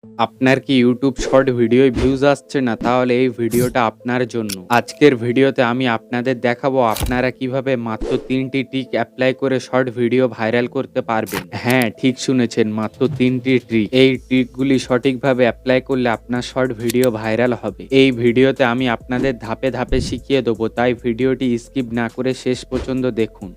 আপনার কি YouTube short ভিডিওয় views আসছে না? তাহলে এই ভিডিওটা আপনার জন্য। আজকের ভিডিওতে আমি আপনাদের দেখাবো আপনারা কিভাবে মাত্র ৩ টি ট্রিক এপ্লাই করে শর্ট ভিডিও ভাইরাল করতে পারবেন। হ্যাঁ, ঠিক শুনেছেন, মাত্র ৩ টি ট্রিক। এই ট্রিকগুলি সঠিকভাবে এপ্লাই করলে আপনার শর্ট ভিডিও ভাইরাল হবে। এই ভিডিওতে আমি আপনাদের ধাপে ধাপে শিখিয়ে দেবো, তাই ভিডিওটি স্কিপ না করে শেষ পর্যন্ত দেখুন।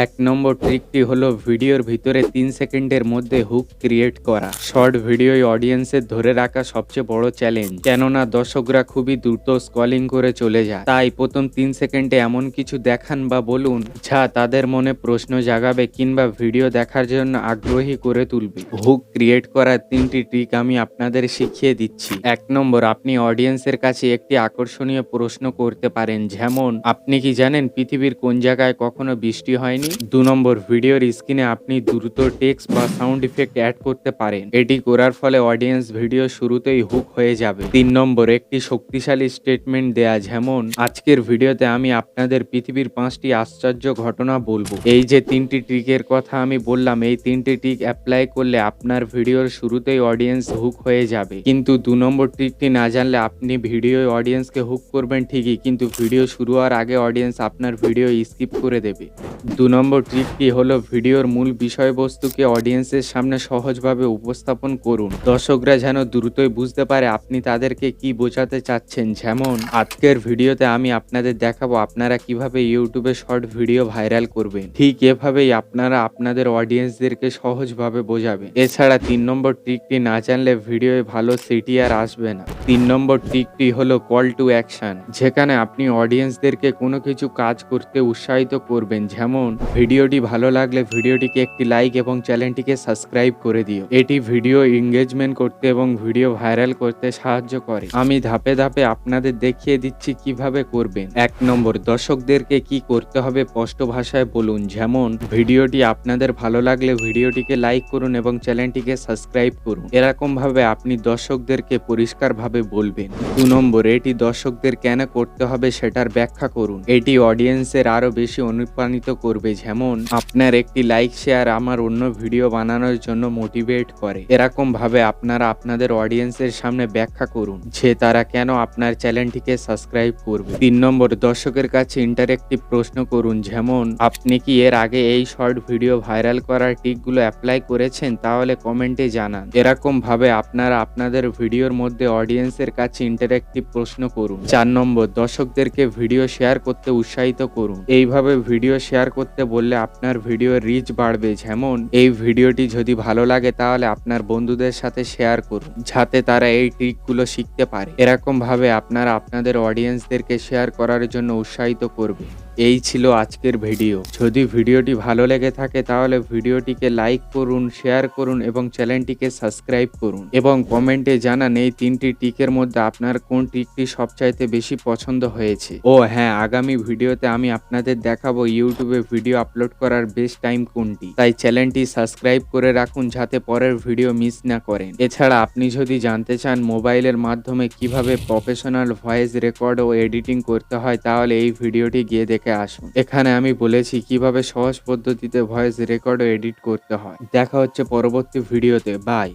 ১ নম্বর ট্রিকটি হলো ভিডিওর ভিতরে ৩ সেকেন্ডের মধ্যে হুক ক্রিয়েট করা। শর্ট ভিডিওয় অডিয়েন্সের ধরে রাখা সবচেয়ে বড় চ্যালেঞ্জ, কেননা দর্শকরা খুবই দ্রুত স্ক্রলিং করে চলে যায়। তাই প্রথম ৩ সেকেন্ডে এমন কিছু দেখান বা বলুন যা তাদের মনে প্রশ্ন জাগাবে কিংবা ভিডিও দেখার জন্য আগ্রহী করে তুলবে। হুক ক্রিয়েট করার ৩টি ট্রিক আমি আপনাদের শিখিয়ে দিচ্ছি। ১ নম্বর, আপনি অডিয়েন্সের কাছে একটি আকর্ষণীয় প্রশ্ন করতে পারেন, যেমন আপনি কি জানেন পৃথিবীর কোন জায়গায় কখনো বৃষ্টি হয়নি? ২ নম্বর, ভিডিওর স্ক্রিনে আপনি দ্রুত টেক্সট বা সাউন্ড ইফেক্ট অ্যাড করতে পারেন। এটি করার ফলে অডিয়েন্স ভিডিও শুরুতেই হুক হয়ে যাবে। ৩ নম্বর, একটি শক্তিশালী স্টেটমেন্ট দেয়া, যেমন আজকের ভিডিওতে আমি আপনাদের পৃথিবীর ৫টি আশ্চর্য ঘটনা বলবো। এই যে ৩টি ট্রিকের কথা আমি বললাম, এই ৩টি ট্রিক অ্যাপ্লাই করলে আপনার ভিডিওর শুরুতেই অডিয়েন্স হুক হয়ে যাবে। কিন্তু ২ নম্বর ট্রিকটি না জানলে আপনি ভিডিও অডিয়েন্সকে হুক করবেন ঠিকই, কিন্তু ভিডিও শুরু হওয়ার আগে অডিয়েন্স আপনার ভিডিও স্কিপ করে দেবে। ২ নম্বর ট্রিকটি হলো ভিডিওর মূল বিষয়বস্তুকে অডিয়েন্সের সামনে সহজভাবে উপস্থাপন করুন। দর্শকরা যেন দ্রুতই বুঝতে পারে আপনি তাদেরকে কি বোঝাতে চাচ্ছেন। যেমন আজকের ভিডিওতে আমি আপনাদের দেখাবো আপনারা কিভাবে ইউটিউবে শর্ট ভিডিও ভাইরাল করবেন। ঠিক এভাবেই আপনারা আপনাদের অডিয়েন্সদেরকে সহজভাবে বোঝাবেন। এছাড়া ৩ নম্বর ট্রিকটি না জানলে ভিডিওয় ভালো সিটি আর আসবে না। ৩ নম্বর ট্রিকটি হলো কল টু অ্যাকশন, যেখানে আপনি অডিয়েন্সদেরকে কোনো কিছু কাজ করতে উৎসাহিত করবেন। যেমন ভিডিওটি ভালো লাগলে ভিডিওটিকে একটি লাইক এবং চ্যানেলটিকে সাবস্ক্রাইব করে দিও। এটি ভিডিও এঙ্গেজমেন্ট করতে এবং ভিডিও ভাইরাল করতে সাহায্য করে। আমি ধাপে ধাপে আপনাদের দেখিয়ে দিচ্ছি কিভাবে করবেন। ১ নম্বর, দর্শকদেরকে কি করতে হবে স্পষ্ট ভাষায় বলুন। যেমন ভিডিওটি আপনাদের ভালো লাগলে ভিডিওটিকে লাইক করুন এবং চ্যানেলটিকে সাবস্ক্রাইব করুন। এরকম ভাবে আপনি দর্শকদেরকে পরিষ্কারভাবে বলবেন। ২ নম্বর, এটি দর্শকদের কেন করতে হবে সেটার ব্যাখ্যা করুন। এটি অডিয়েন্সের আরো বেশি অনুপ্রাণিত করবে। যেমন আপনার একটি লাইক শেয়ার আমার অন্য ভিডিও বানানোর জন্য মোটিভেট করে। এরকম ভাবে আপনারা আপনাদের অডিয়েন্সের সামনে ব্যাখ্যা করুন যে তারা কেন আপনার চ্যানেলটিকে সাবস্ক্রাইব করবে। ৩ নম্বর, দর্শকের কাছে ইন্টারেক্টিভ প্রশ্ন করুন। যেমন আপনি কি এর আগে এই শর্ট ভিডিও ভাইরাল করার ট্রিকগুলো অ্যাপ্লাই করেছেন? তাহলে কমেন্টে জানান। এরকম ভাবে আপনারা আপনাদের ভিডিওর মধ্যে অডিয়েন্সের কাছে ইন্টারেক্টিভ প্রশ্ন করুন। ৪ নম্বর, দর্শকদেরকে ভিডিও শেয়ার করতে উৎসাহিত করুন। এইভাবে ভিডিও শেয়ার করতে বললে আপনার ভিডিওর রিচ বাড়বে। যেমন এই ভিডিওটি যদি ভালো লাগে তাহলে আপনার বন্ধুদের সাথে শেয়ার করুন, যাতে তারা এই ট্রিকগুলো শিখতে পারে। এরকম ভাবে আপনারা আপনাদের অডিয়েন্সদেরকে শেয়ার করার জন্য উৎসাহিত করবে। এই ছিল আজকের ভিডিও। যদি ভিডিওটি ভালো লেগে থাকে তাহলে ভিডিওটিকে লাইক করুন, শেয়ার করুন এবং চ্যানেলটিকে সাবস্ক্রাইব করুন এবং কমেন্টে জানান এই ৩টি ট্রিকের মধ্যে আপনার কোন ট্রিকটি সবচাইতে বেশি পছন্দ হয়েছে। ও হ্যাঁ, আগামী ভিডিওতে আমি আপনাদের দেখাবো ইউটিউবে ভিডিও আপলোড করার বেস্ট টাইম কোনটি। তাই চ্যানেলটি সাবস্ক্রাইব করে রাখুন যাতে পরের ভিডিও মিস না করেন। এছাড়া আপনি যদি জানতে চান মোবাইলের মাধ্যমে কিভাবে প্রফেশনাল ভয়েস রেকর্ড ও এডিটিং করতে হয়, তাহলে এই ভিডিওটি গিয়ে দেখে আসুন। এখানে আমি বলেছি কিভাবে সহজ পদ্ধতিতে ভয়েস রেকর্ড ও এডিট করতে হয়। দেখা হচ্ছে পরবর্তী ভিডিওতে। বাই।